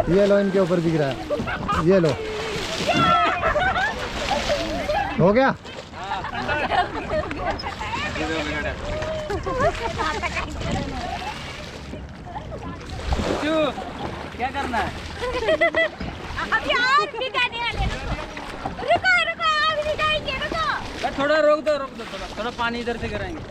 ये लो, इनके ऊपर दिख रहा है, ये लो। हो गया। क्या करना है? अभी और भिगाने वाले, रुको रुको, अभी भिगाएंगे, रुको। थोड़ा रोक दो थोड़ा पानी इधर से गिराएंगे।